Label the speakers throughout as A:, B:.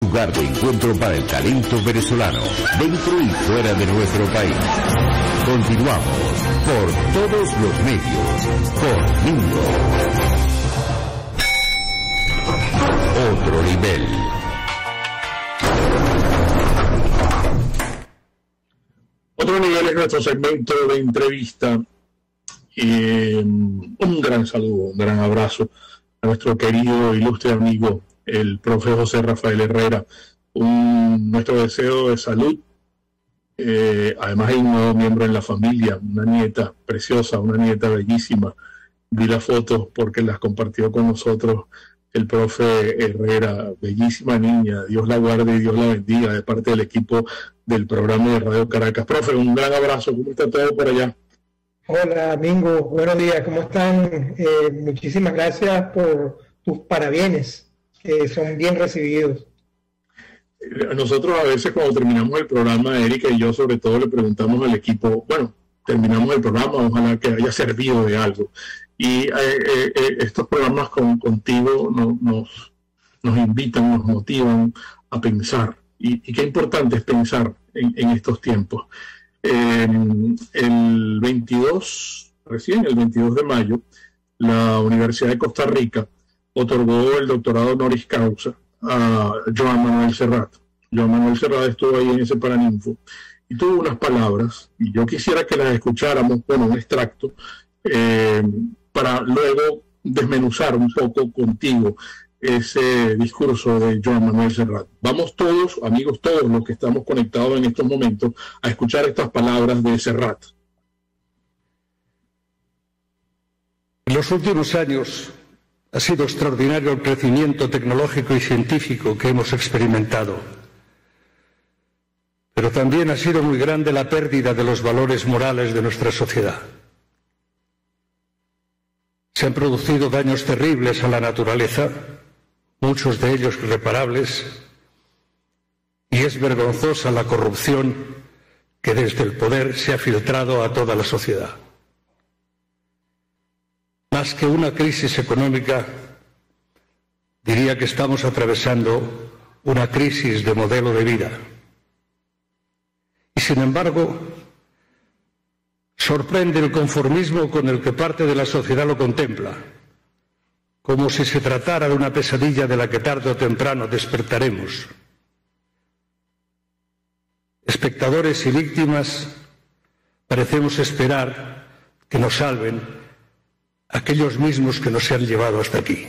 A: lugar de encuentro para el talento venezolano, dentro y fuera de nuestro país. Continuamos por todos los medios, por Mingo. Otro nivel.
B: Otro nivel es nuestro segmento de entrevista. Un gran saludo, un gran abrazo a nuestro querido ilustre amigo, el profe José Rafael Herrera. Nuestro deseo de salud. Además hay un nuevo miembro en la familia, una nieta preciosa, una nieta bellísima. Vi las fotos porque las compartió con nosotros el profe Herrera, bellísima niña, Dios la guarde y Dios la bendiga, de parte del equipo del programa de Radio Caracas. Profe, un gran abrazo, ¿cómo está todo por allá?
C: Hola, Mingo, buenos días, ¿cómo están? Muchísimas gracias por tus parabienes, que son bien recibidos.
B: Nosotros a veces cuando terminamos el programa, Erika y yo sobre todo le preguntamos al equipo, bueno, terminamos el programa, ojalá que haya servido de algo. Y estos programas contigo nos invitan, nos motivan a pensar. Y qué importante es pensar en estos tiempos. El 22 de mayo, la Universidad de Costa Rica otorgó el doctorado honoris causa a Joan Manuel Serrat. Joan Manuel Serrat estuvo ahí en ese Paraninfo y tuvo unas palabras, y yo quisiera que las escucháramos, bueno, un extracto, para luego desmenuzar un poco contigo ese discurso de Joan Manuel Serrat. Vamos todos, amigos, todos los que estamos conectados en estos momentos, a escuchar estas palabras de Serrat.
D: En los últimos años ha sido extraordinario el crecimiento tecnológico y científico que hemos experimentado, pero también ha sido muy grande la pérdida de los valores morales de nuestra sociedad. Se han producido daños terribles a la naturaleza, muchos de ellos irreparables, y es vergonzosa la corrupción que desde el poder se ha filtrado a toda la sociedad. Más que una crisis económica, diría que estamos atravesando una crisis de modelo de vida. Y sin embargo, sorprende el conformismo con el que parte de la sociedad lo contempla, como si se tratara de una pesadilla de la que tarde o temprano despertaremos. Espectadores y víctimas parecemos esperar que nos salven aquellos mismos que nos han llevado hasta aquí.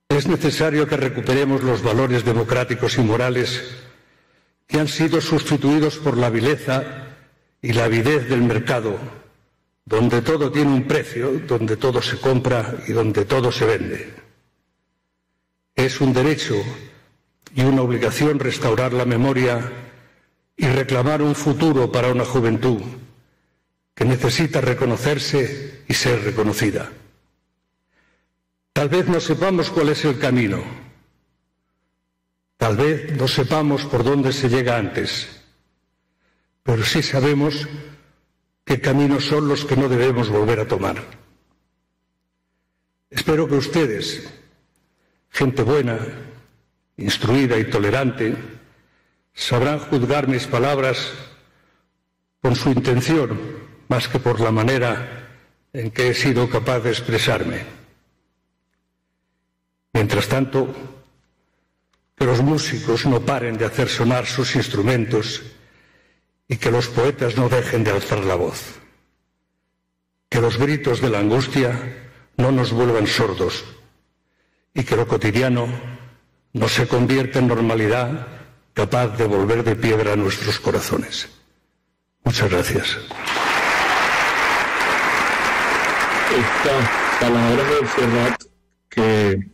D: Es necesario que recuperemos los valores democráticos y morales que han sido sustituidos por la vileza y la avidez del mercado, donde todo tiene un precio, donde todo se compra y donde todo se vende. Es un derecho y una obligación restaurar la memoria y reclamar un futuro para una juventud que necesita reconocerse y ser reconocida. Tal vez no sepamos cuál es el camino, tal vez no sepamos por dónde se llega antes, pero sí sabemos qué caminos son los que no debemos volver a tomar. Espero que ustedes, gente buena, instruida y tolerante, sabrán juzgar mis palabras con su intención más que por la manera en que he sido capaz de expresarme. Mientras tanto, que los músicos no paren de hacer sonar sus instrumentos y que los poetas no dejen de alzar la voz. Que los gritos de la angustia no nos vuelvan sordos y que lo cotidiano no se convierta en normalidad capaz de volver de piedra nuestros corazones. Muchas gracias.
B: Esta palabra de Serrat, que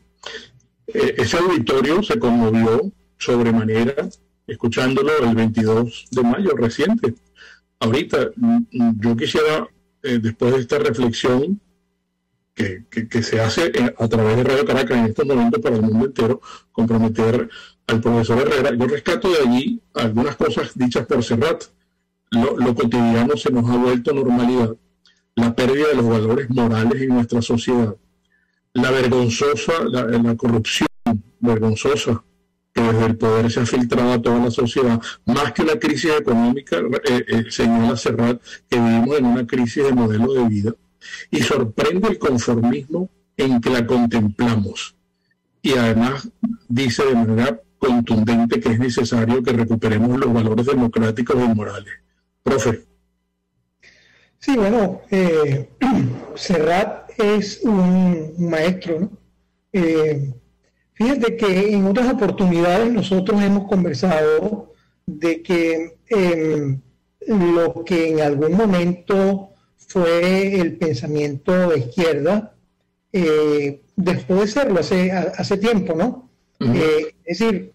B: ese auditorio se conmovió sobremanera escuchándolo el 22 de mayo reciente. Ahorita yo quisiera, después de esta reflexión que se hace a través de Radio Caracas en estos momentos para el mundo entero, comprometer al profesor Herrera. Yo rescato de allí algunas cosas dichas por Serrat. Lo cotidiano se nos ha vuelto normalidad, la pérdida de los valores morales en nuestra sociedad, la vergonzosa, la corrupción vergonzosa que desde el poder se ha filtrado a toda la sociedad, más que una crisis económica, señala Serrat, que vivimos en una crisis de modelo de vida, y sorprende el conformismo en que la contemplamos. Y además dice de manera contundente que es necesario que recuperemos los valores democráticos y morales. Profe.
C: Sí, bueno, Serrat es un maestro, ¿no? Fíjate que en otras oportunidades nosotros hemos conversado de que lo que en algún momento fue el pensamiento de izquierda dejó de serlo hace tiempo, ¿no? Es decir,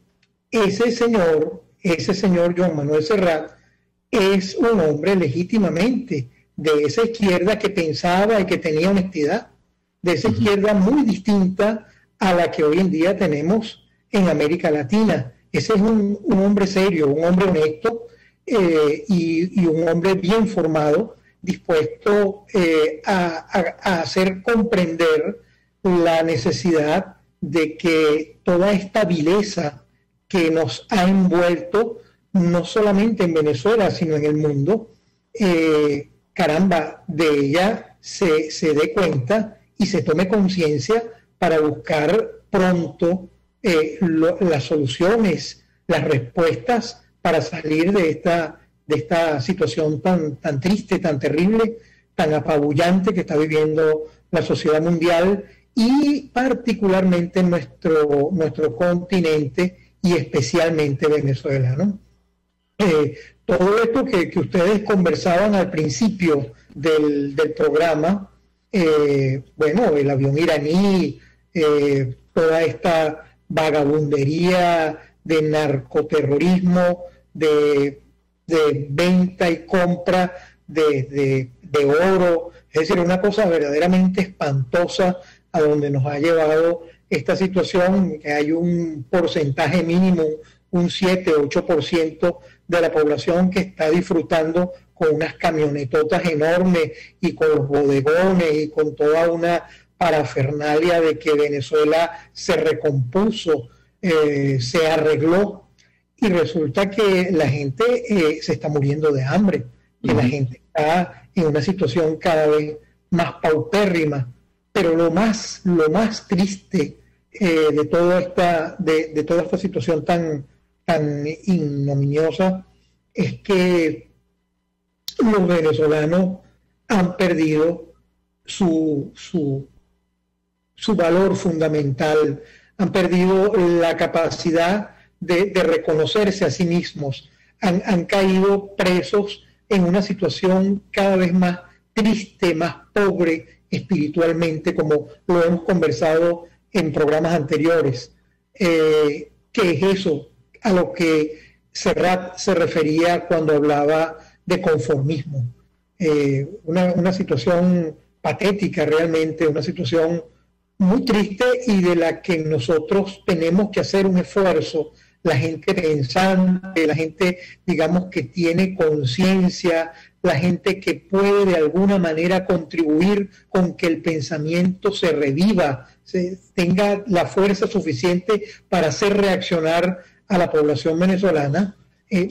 C: ese señor Joan Manuel Serrat es un hombre legítimamente de esa izquierda que pensaba y que tenía honestidad, de esa izquierda muy distinta a la que hoy en día tenemos en América Latina. Ese es un hombre serio, un hombre honesto y un hombre bien formado, dispuesto a hacer comprender la necesidad de que toda esta vileza que nos ha envuelto, no solamente en Venezuela, sino en el mundo, caramba, de ella se dé cuenta y se tome conciencia para buscar pronto las soluciones, las respuestas para salir de esta situación tan triste, tan terrible, tan apabullante que está viviendo la sociedad mundial y particularmente nuestro continente y especialmente Venezuela, ¿no? Todo esto que ustedes conversaban al principio del programa, bueno, el avión iraní, toda esta vagabundería de narcoterrorismo, de venta y compra de oro, es decir, una cosa verdaderamente espantosa a donde nos ha llevado esta situación, que hay un porcentaje mínimo, un 7-8% de la población que está disfrutando con unas camionetotas enormes y con los bodegones y con toda una parafernalia de que Venezuela se recompuso, se arregló, y resulta que la gente se está muriendo de hambre, que la gente está en una situación cada vez más paupérrima. Pero lo más triste de toda esta situación tan ignominiosa es que los venezolanos han perdido su valor fundamental, han perdido la capacidad de reconocerse a sí mismos, han caído presos en una situación cada vez más triste, más pobre espiritualmente, como lo hemos conversado en programas anteriores. ¿Qué es eso a lo que Serrat se refería cuando hablaba de conformismo? Una situación patética realmente, una situación muy triste y de la que nosotros tenemos que hacer un esfuerzo, la gente pensante, la gente, digamos, que tiene conciencia, la gente que puede de alguna manera contribuir con que el pensamiento se reviva, tenga la fuerza suficiente para hacer reaccionar a la población venezolana.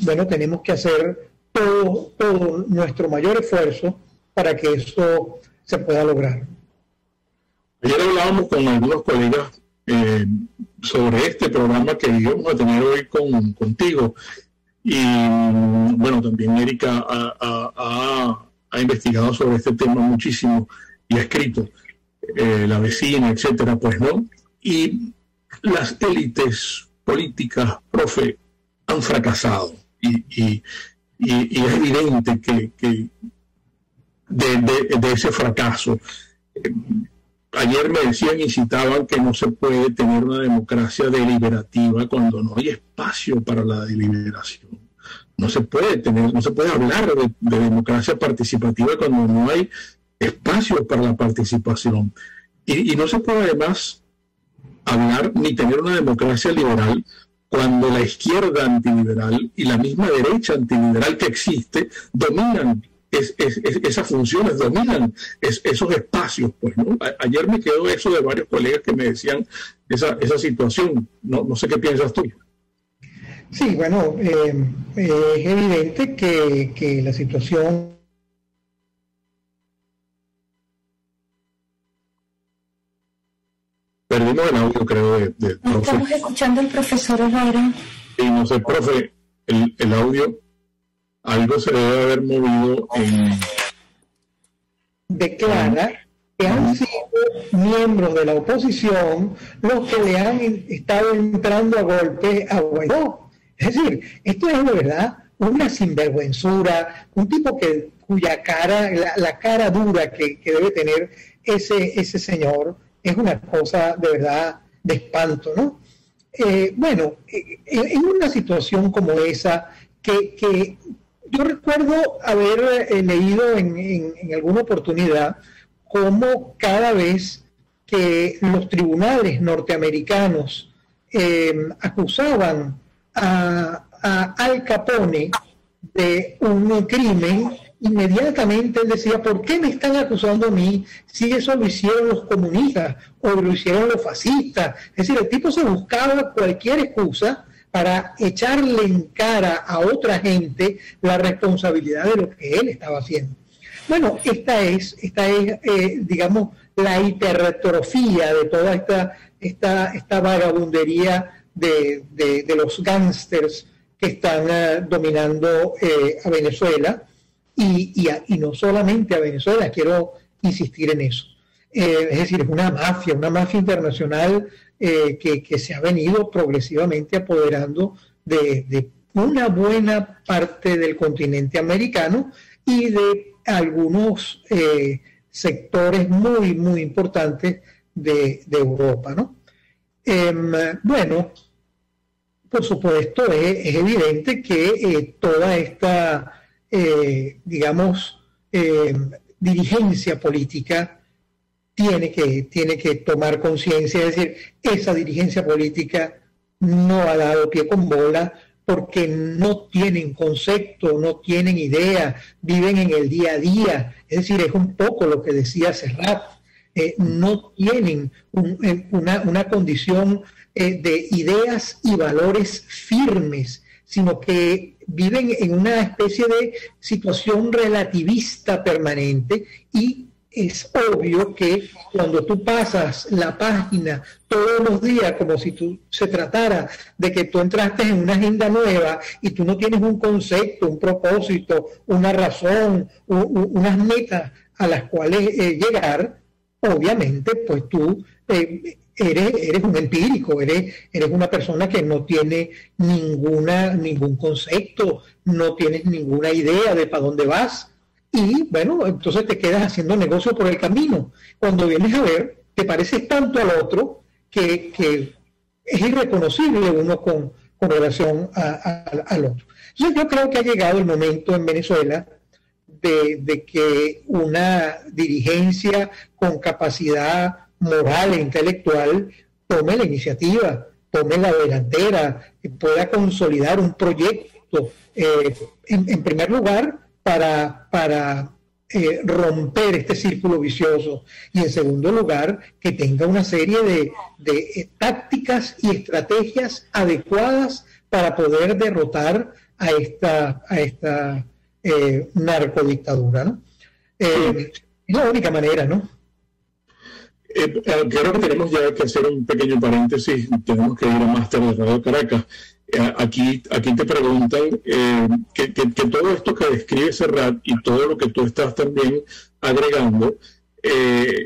C: Bueno, tenemos que hacer todo nuestro mayor esfuerzo para que eso se pueda lograr.
B: Ayer hablábamos con algunos colegas sobre este programa que íbamos a tener hoy contigo, y bueno, también Erika ha investigado sobre este tema muchísimo y ha escrito, La Vecina, etcétera, pues, ¿no? Y las élites políticas, profe, han fracasado, y es evidente que de ese fracaso. Ayer me decían y citaban que no se puede tener una democracia deliberativa cuando no hay espacio para la deliberación. No se puede hablar de democracia participativa cuando no hay espacio para la participación. Y no se puede además hablar ni tener una democracia liberal cuando la izquierda antiliberal y la misma derecha antiliberal que existe dominan esas funciones, dominan esos espacios, pues, ¿no? Ayer me quedó eso de varios colegas que me decían esa situación. No sé qué piensas tú.
C: Sí, bueno, es evidente que la situación...
B: Perdimos el audio, creo, de profe.
E: Estamos escuchando al profesor Herrera.
B: Y no sé, profe, el audio, algo se debe haber movido en...
C: Declara que han sido miembros de la oposición los que le han estado entrando a golpe a Guaidó. Es decir, esto es de verdad una sinvergüenzura, un tipo cuya cara, la cara dura que debe tener ese señor, es una cosa de verdad de espanto, ¿no? Bueno, en una situación como esa, que yo recuerdo haber leído en alguna oportunidad cómo cada vez que los tribunales norteamericanos acusaban a Al Capone de un crimen, inmediatamente él decía, ¿por qué me están acusando a mí si eso lo hicieron los comunistas o lo hicieron los fascistas? Es decir, el tipo se buscaba cualquier excusa para echarle en cara a otra gente la responsabilidad de lo que él estaba haciendo. Bueno, esta es digamos, la hipertrofía de toda esta vagabundería de los gángsters que están dominando a Venezuela, y no solamente a Venezuela, quiero insistir en eso. Es decir, es una mafia internacional que se ha venido progresivamente apoderando de una buena parte del continente americano y de algunos sectores muy, muy importantes de Europa, ¿no? Bueno, por supuesto, es evidente que toda esta, digamos, dirigencia política tiene que tomar conciencia, es decir, esa dirigencia política no ha dado pie con bola porque no tienen concepto, no tienen idea, viven en el día a día, es decir, es un poco lo que decía Serrat, no tienen una condición de ideas y valores firmes, sino que viven en una especie de situación relativista permanente, y es obvio que cuando tú pasas la página todos los días como si se tratara de que tú entraste en una agenda nueva y tú no tienes un concepto, un propósito, una razón, unas metas a las cuales llegar, obviamente pues tú eres un empírico, eres una persona que no tiene ningún concepto, no tienes ninguna idea de para dónde vas. Y bueno, entonces te quedas haciendo negocio por el camino. Cuando vienes a ver, te pareces tanto al otro que es irreconocible uno con relación al otro. Entonces yo creo que ha llegado el momento en Venezuela de que una dirigencia con capacidad moral e intelectual tome la iniciativa, tome la delantera, pueda consolidar un proyecto, en primer lugar, para romper este círculo vicioso, y en segundo lugar que tenga una serie de tácticas y estrategias adecuadas para poder derrotar a esta narcodictadura, ¿no? Es la única manera, ¿no?
B: Creo que tenemos ya que hacer un pequeño paréntesis, tenemos que ir a Máster de Radio Caracas. Aquí te preguntan que todo esto que describe Serrat y todo lo que tú estás también agregando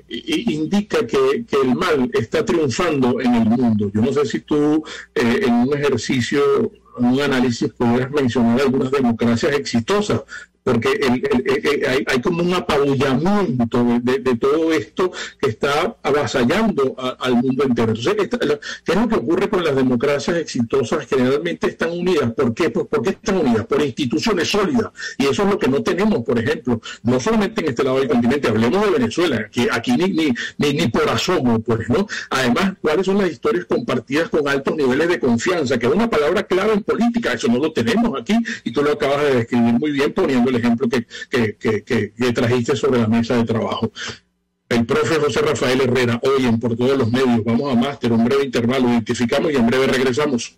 B: indica que el mal está triunfando en el mundo. Yo no sé si tú en un ejercicio, en un análisis, pudieras mencionar algunas democracias exitosas, porque hay como un apabullamiento de todo esto que está avasallando al mundo entero. Entonces, ¿qué es lo que ocurre con las democracias exitosas? Generalmente están unidas. ¿Por qué? ¿Por qué están unidas? Por instituciones sólidas. Y eso es lo que no tenemos, por ejemplo, no solamente en este lado del continente, hablemos de Venezuela, que aquí ni por asomo, pues, ¿no? Además, ¿cuáles son las historias compartidas con altos niveles de confianza? Que es una palabra clave en política, eso no lo tenemos aquí, y tú lo acabas de describir muy bien poniendo el ejemplo que trajiste sobre la mesa de trabajo. El profe José Rafael Herrera, hoy en Por Todos los Medios. Vamos a máster, un breve intervalo, identificamos y en breve regresamos.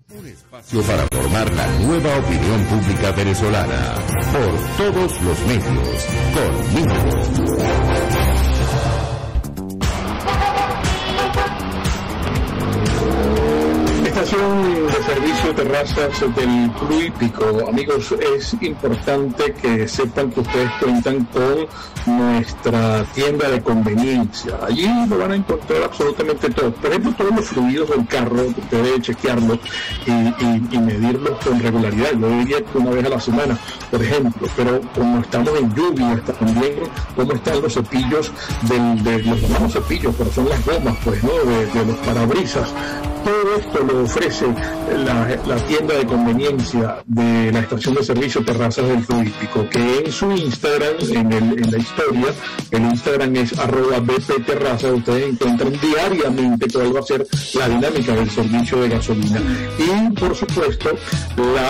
A: Un espacio para formar la nueva opinión pública venezolana. Por Todos los Medios. Conmigo.
B: Estación de servicio Terrazas del Club Hípico. Amigos, es importante que sepan que ustedes cuentan con nuestra tienda de conveniencia. Allí lo van a encontrar absolutamente todo. Por ejemplo, todos los fluidos del carro, usted debe chequearlos y medirlos con regularidad. Yo diría que una vez a la semana, por ejemplo. Pero como estamos en lluvia, también cómo están los cepillos los llamamos cepillos, pero son las gomas, pues, ¿no? De los parabrisas. Todo esto lo ofrece la tienda de conveniencia de la estación de servicio Terrazas del Club Hípico, que en su Instagram, en la historia, el Instagram es @bpterrazas. Ustedes encuentran diariamente cuál va a ser la dinámica del servicio de gasolina. Y, por supuesto,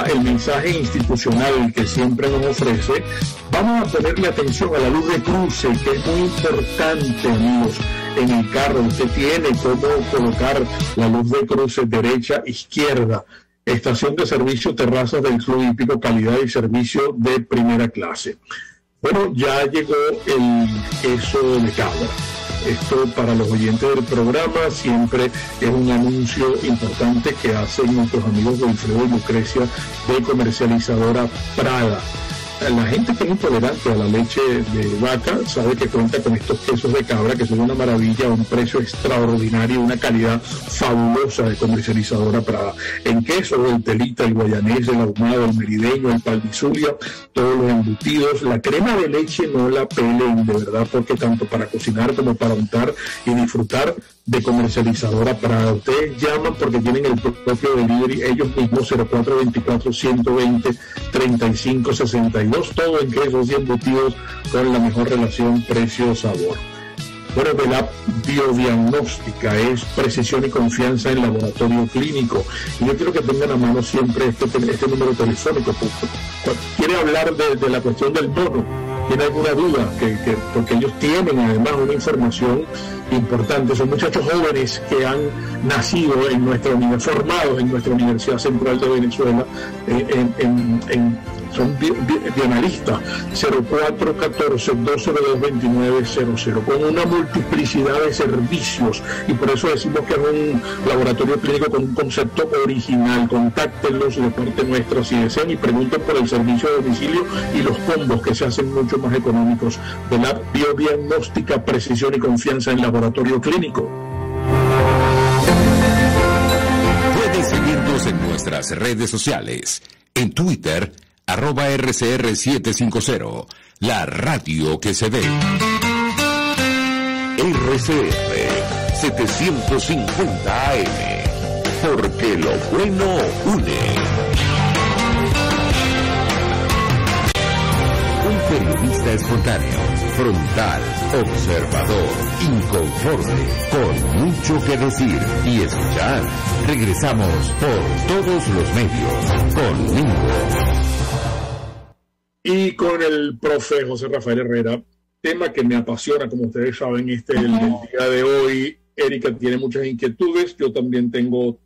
B: el mensaje institucional que siempre nos ofrece. Vamos a ponerle atención a la luz de cruce, que es muy importante, amigos. En el carro usted tiene cómo colocar la luz de cruce derecha, izquierda. Estación de servicio Terrazas del Club Hípico, calidad y servicio de primera clase. Bueno, ya llegó el queso de cabra. Esto para los oyentes del programa siempre es un anuncio importante que hacen nuestros amigos de Wilfredo y Lucrecia de comercializadora Prada. La gente que es intolerante a la leche de vaca sabe que cuenta con estos quesos de cabra que son una maravilla, un precio extraordinario, una calidad fabulosa de comercializadora Prada. En queso, el telita, el guayanés, el ahumado, el merideño, el palmizulia, todos los embutidos. La crema de leche no la peleen, de verdad, porque tanto para cocinar como para untar y disfrutar de comercializadora Prada. Ustedes llaman porque tienen el propio delivery, ellos mismos, 0424-120-3562, todo en quesos y embutidos con la mejor relación precio-sabor. Bueno, Velab Biodiagnóstica es precisión y confianza en laboratorio clínico. Y yo quiero que tengan a mano siempre este número telefónico. ¿Quiere hablar de la cuestión del mono? ¿Tiene alguna duda? Porque ellos tienen además una información importante. Son muchachos jóvenes que han nacido formados en nuestra Universidad Central de Venezuela, son bioanalistas. 0414-202-2900, con una multiplicidad de servicios, y por eso decimos que es un laboratorio clínico con un concepto original. Contáctenlos de parte nuestra si desean y pregunten por el servicio de domicilio y los combos que se hacen mucho más económicos. De la biodiagnóstica, precisión y confianza en laboratorio clínico.
A: Puedes seguirnos en nuestras redes sociales. En Twitter, @RCR750, la radio que se ve. RCR 750 AM, porque lo bueno une. Un periodista espontáneo, frontal, observador, inconforme, con mucho que decir y escuchar. Regresamos por Todos los Medios, conmigo.
B: Y con el profe José Rafael Herrera, tema que me apasiona, como ustedes saben, el día de hoy. Erika tiene muchas inquietudes, yo también tengo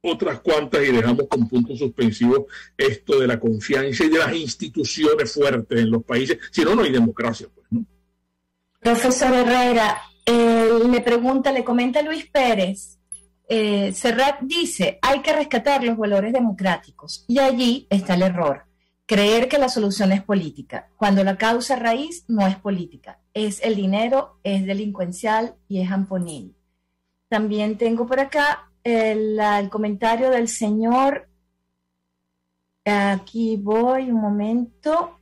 B: otras cuantas, y dejamos con puntos suspensivos esto de la confianza y de las instituciones fuertes en los países. Si no, no hay democracia, pues, ¿no?
E: Profesor Herrera, le comenta Luis Pérez, Serrat dice, hay que rescatar los valores democráticos, y allí está el error. Creer que la solución es política, cuando la causa raíz no es política, es el dinero, es delincuencial y es amponil. También tengo por acá el comentario del señor, aquí voy, un momento,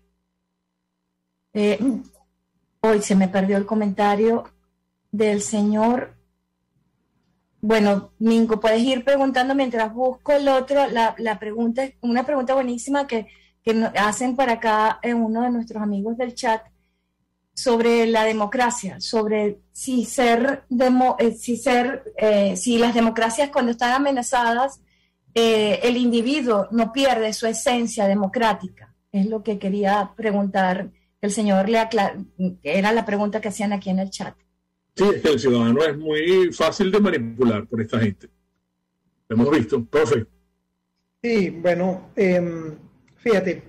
E: hoy se me perdió el comentario del señor. Bueno, Mingo, puedes ir preguntando mientras busco el otro, la pregunta, una pregunta buenísima que hacen para acá uno de nuestros amigos del chat sobre la democracia, sobre si las democracias cuando están amenazadas, el individuo no pierde su esencia democrática. Es lo que quería preguntar, que el señor era la pregunta que hacían aquí en el chat.
B: Sí, es que el ciudadano es muy fácil de manipular por esta gente. Lo hemos visto, profe.
C: Sí, bueno, fíjate,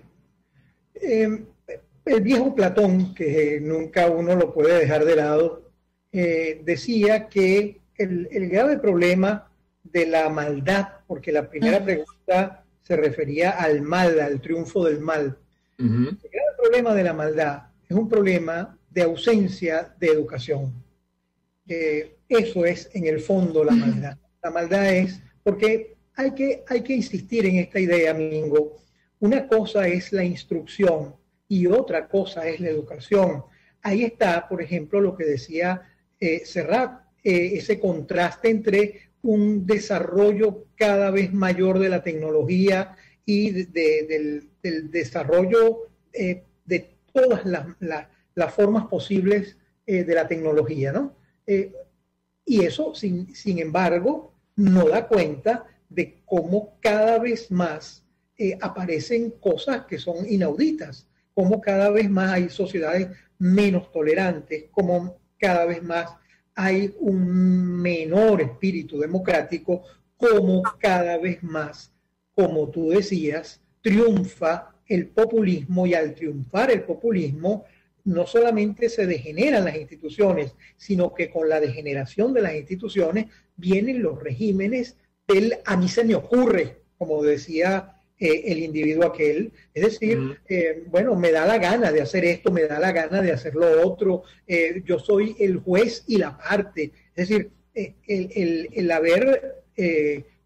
C: el viejo Platón, que nunca uno lo puede dejar de lado, decía que el grave problema de la maldad, porque la primera pregunta se refería al mal, al triunfo del mal. El grave problema de la maldad es un problema de ausencia de educación. Eso es en el fondo la maldad. La maldad es, porque hay que insistir en esta idea, Mingo. Una cosa es la instrucción y otra cosa es la educación. Ahí está, por ejemplo, lo que decía Serrat, ese contraste entre un desarrollo cada vez mayor de la tecnología y del desarrollo de todas las formas posibles de la tecnología, ¿no? Y eso, sin embargo, no da cuenta de cómo cada vez más aparecen cosas que son inauditas, cómo cada vez más hay sociedades menos tolerantes, cómo cada vez más hay un menor espíritu democrático, como cada vez más, como tú decías, triunfa el populismo, y al triunfar el populismo no solamente se degeneran las instituciones, sino que con la degeneración de las instituciones vienen los regímenes del a mí se me ocurre, como decía el individuo aquel, es decir, bueno, me da la gana de hacer esto, me da la gana de hacer lo otro, yo soy el juez y la parte, es decir, el haber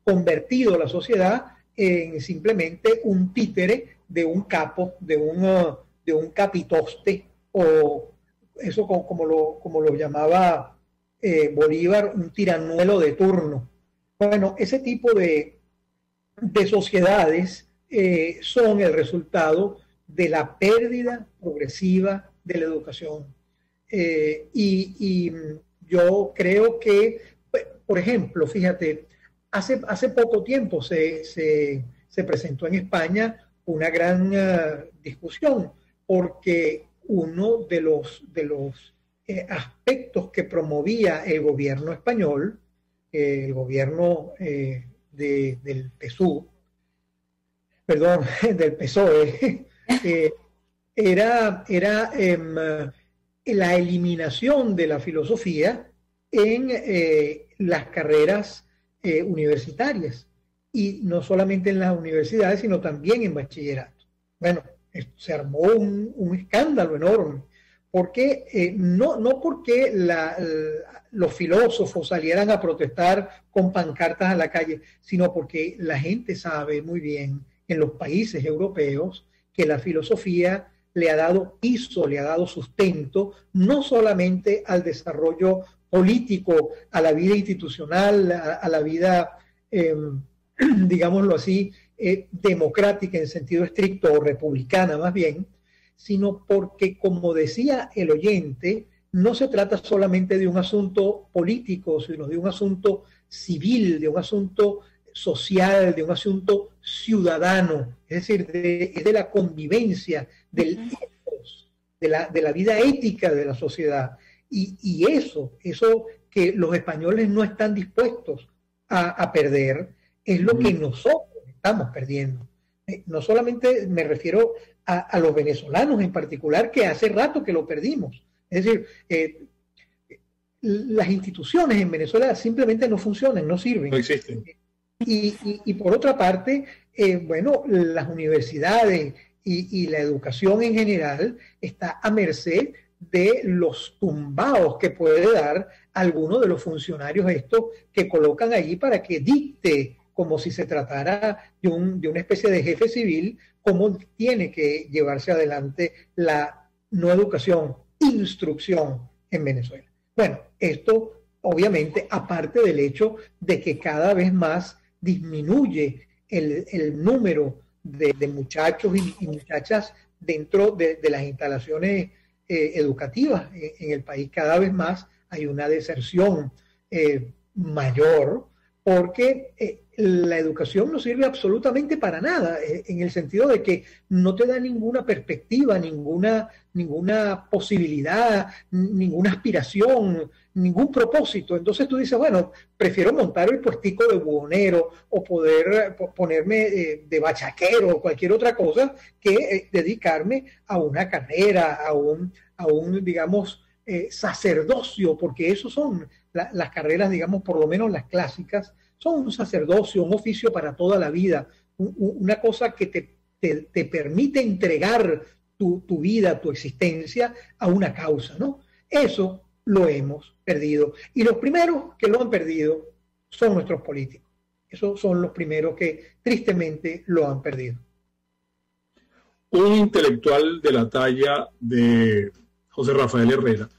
C: convertido la sociedad en simplemente un títere de un capo, de un capitoste, o eso como lo llamaba Bolívar, un tiranuelo de turno. Bueno, ese tipo de sociedades son el resultado de la pérdida progresiva de la educación. Y yo creo que, por ejemplo, fíjate, hace poco tiempo se presentó en España una gran discusión, porque uno de los aspectos que promovía el gobierno español, el gobierno del PSUV, perdón, del PSOE, era la eliminación de la filosofía en las carreras universitarias, y no solamente en las universidades, sino también en bachillerato. Bueno, se armó un escándalo enorme, porque no porque los filósofos salieran a protestar con pancartas a la calle, sino porque la gente sabe muy bien en los países europeos que la filosofía le ha dado piso, le ha dado sustento, no solamente al desarrollo político, a la vida institucional, a la vida, digámoslo así, democrática en sentido estricto, o republicana más bien, sino porque, como decía el oyente, no se trata solamente de un asunto político, sino de un asunto civil, de un asunto social, de un asunto ciudadano, es decir, es de la convivencia, del ethos, de la vida ética de la sociedad. Y eso que los españoles no están dispuestos a perder, es lo que nosotros estamos perdiendo. No solamente me refiero a los venezolanos en particular, que hace rato que lo perdimos. Es decir, las instituciones en Venezuela simplemente no funcionan, no sirven.
B: No existen.
C: Y por otra parte, bueno, las universidades y la educación en general está a merced de los tumbaos que puede dar alguno de los funcionarios estos que colocan allí para que dicte, como si se tratara de una especie de jefe civil, cómo tiene que llevarse adelante la no educación, instrucción en Venezuela. Bueno, esto obviamente aparte del hecho de que cada vez más disminuye el número de muchachos y muchachas dentro de las instalaciones educativas en el país. Cada vez más hay una deserción mayor, porque la educación no sirve absolutamente para nada, en el sentido de que no te da ninguna perspectiva, ninguna posibilidad, ninguna aspiración, ningún propósito. Entonces tú dices, bueno, prefiero montar el puestico de buhonero o poder ponerme de bachaquero o cualquier otra cosa que dedicarme a una carrera, a un digamos, sacerdocio, porque eso son las carreras, digamos, por lo menos las clásicas, son un sacerdocio, un oficio para toda la vida, una cosa que te permite entregar tu vida, tu existencia a una causa, ¿no? Eso lo hemos perdido. Y los primeros que lo han perdido son nuestros políticos. Esos son los primeros que tristemente lo han perdido.
B: Un intelectual de la talla de José Rafael Herrera,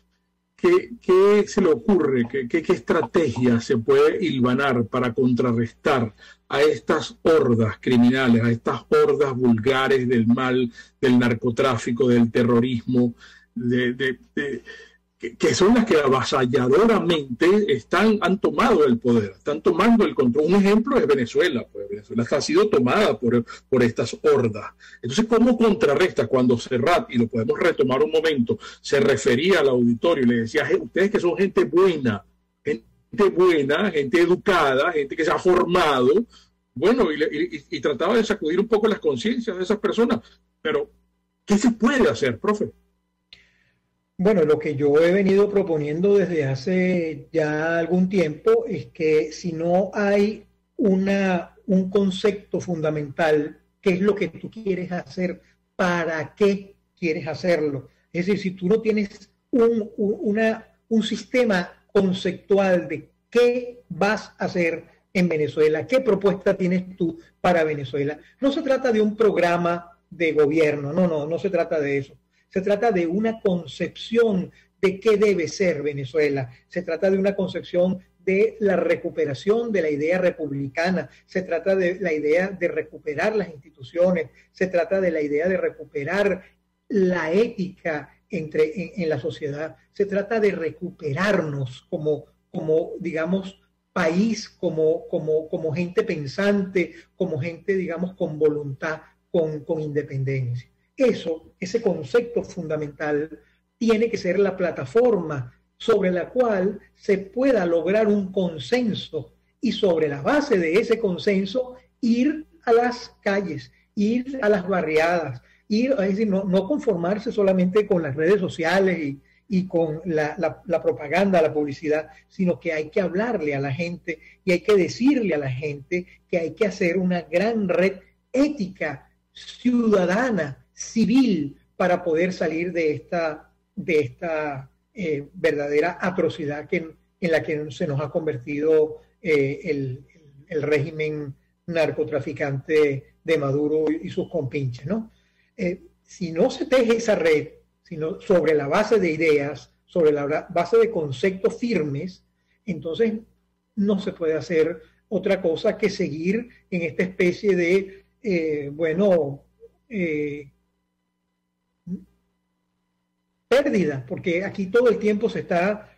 B: ¿qué se le ocurre? ¿Qué estrategia se puede hilvanar para contrarrestar a estas hordas criminales, a estas hordas vulgares del mal, del narcotráfico, del terrorismo, que son las que avasalladoramente han tomado el poder, están tomando el control? Un ejemplo es Venezuela, pues Venezuela ha sido tomada por estas hordas. Entonces, ¿cómo contrarresta cuando Serrat, y lo podemos retomar un momento, se refería al auditorio y le decía, ustedes que son gente buena, gente educada, gente que se ha formado, bueno, y trataba de sacudir un poco las conciencias de esas personas? Pero, ¿qué se puede hacer, profe?
C: Bueno, lo que yo he venido proponiendo desde hace ya algún tiempo es que si no hay un concepto fundamental, qué es lo que tú quieres hacer, para qué quieres hacerlo. Es decir, si tú no tienes un sistema conceptual de qué vas a hacer en Venezuela, qué propuesta tienes tú para Venezuela. No se trata de un programa de gobierno, no se trata de eso. Se trata de una concepción de qué debe ser Venezuela. Se trata de una concepción de la recuperación de la idea republicana. Se trata de la idea de recuperar las instituciones. Se trata de la idea de recuperar la ética en la sociedad. Se trata de recuperarnos como digamos, país, como gente pensante, como gente, digamos, con voluntad, con independencia. Ese concepto fundamental tiene que ser la plataforma sobre la cual se pueda lograr un consenso y sobre la base de ese consenso ir a las calles, ir a las barriadas, es decir, no conformarse solamente con las redes sociales y con la propaganda, la publicidad, sino que hay que hablarle a la gente y hay que decirle a la gente que hay que hacer una gran red ética, ciudadana, civil, para poder salir de esta verdadera atrocidad en la que se nos ha convertido el régimen narcotraficante de Maduro y sus compinches, ¿no? Si no se teje esa red, sino sobre la base de ideas, sobre la base de conceptos firmes, entonces no se puede hacer otra cosa que seguir en esta especie de, pérdida, porque aquí todo el tiempo se está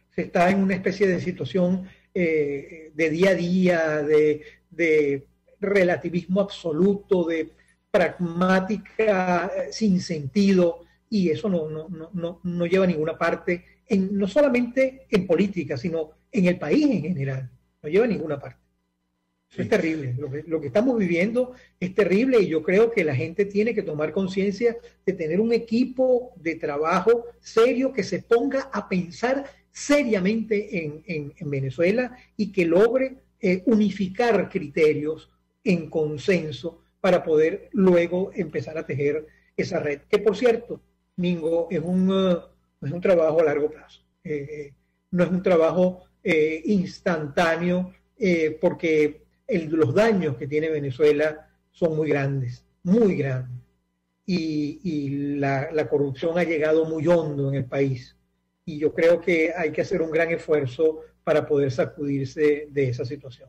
C: en una especie de situación de día a día, de relativismo absoluto, de pragmática sin sentido, y eso no lleva a ninguna parte, no solamente en política, sino en el país en general, no lleva a ninguna parte. Sí. Es terrible, lo que estamos viviendo es terrible, y yo creo que la gente tiene que tomar conciencia de tener un equipo de trabajo serio que se ponga a pensar seriamente en Venezuela y que logre unificar criterios en consenso para poder luego empezar a tejer esa red, que por cierto, Mingo, es un trabajo a largo plazo, no es un trabajo instantáneo, porque los daños que tiene Venezuela son muy grandes, y la corrupción ha llegado muy hondo en el país, y yo creo que hay que hacer un gran esfuerzo para poder sacudirse de esa situación.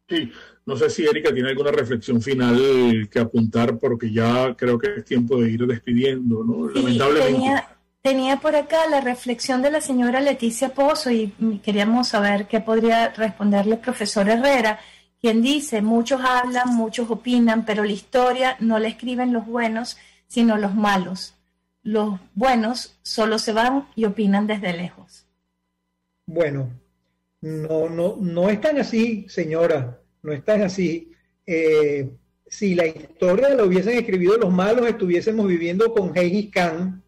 B: Sí, no sé si Erika tiene alguna reflexión final que apuntar, porque ya creo que es tiempo de ir despidiendo, ¿no?
E: Sí,
B: lamentablemente.
E: Tenía por acá la reflexión de la señora Leticia Pozo y queríamos saber qué podría responderle el profesor Herrera, quien dice, muchos hablan, muchos opinan, pero la historia no la escriben los buenos, sino los malos. Los buenos solo se van y opinan desde lejos.
C: Bueno, no es tan así, señora, no es tan así. Si la historia la hubiesen escrito los malos, estuviésemos viviendo con Gengis Khan,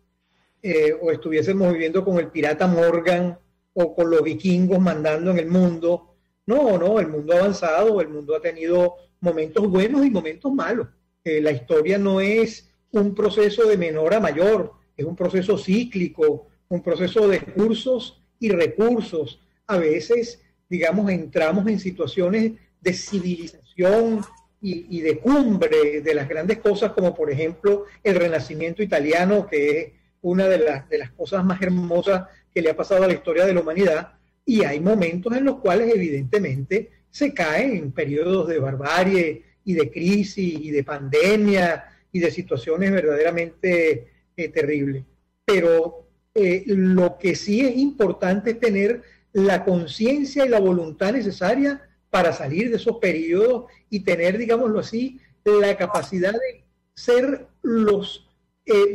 C: o estuviésemos viviendo con el pirata Morgan, o con los vikingos mandando en el mundo. No, el mundo ha avanzado, el mundo ha tenido momentos buenos y momentos malos. La historia no es un proceso de menor a mayor, es un proceso cíclico, un proceso de cursos y recursos. A veces, digamos, entramos en situaciones de civilización y de cumbre de las grandes cosas, como por ejemplo el Renacimiento italiano, que es una de las cosas más hermosas que le ha pasado a la historia de la humanidad, y hay momentos en los cuales evidentemente se caen en periodos de barbarie y de crisis y de pandemia y de situaciones verdaderamente terribles. Pero lo que sí es importante es tener la conciencia y la voluntad necesaria para salir de esos periodos y tener, digámoslo así, la capacidad de ser los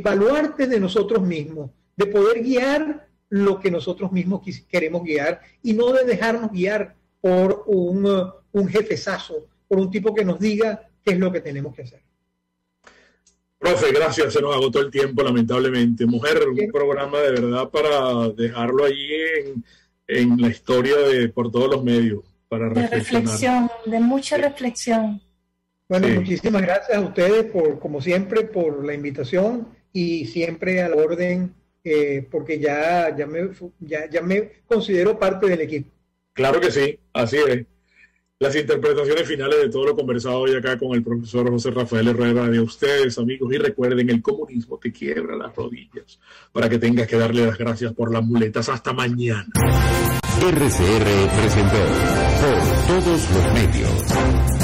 C: baluartes de nosotros mismos, de poder guiar lo que nosotros mismos queremos guiar y no de dejarnos guiar por un jefezazo, por un tipo que nos diga qué es lo que tenemos que hacer.
B: Profe, gracias, se nos agotó el tiempo lamentablemente. Mujer, un programa de verdad para dejarlo allí en la historia por todos los medios, para reflexionar.
E: De mucha reflexión.
C: Bueno, muchísimas gracias a ustedes como siempre, por la invitación y siempre a la orden, porque ya me considero parte del equipo.
B: Claro que sí, así es. Las interpretaciones finales de todo lo conversado hoy acá con el profesor José Rafael Herrera de ustedes, amigos, y recuerden, el comunismo te quiebra las rodillas para que tengas que darle las gracias por las muletas. Hasta mañana.
A: RCR presentó Por Todos los Medios.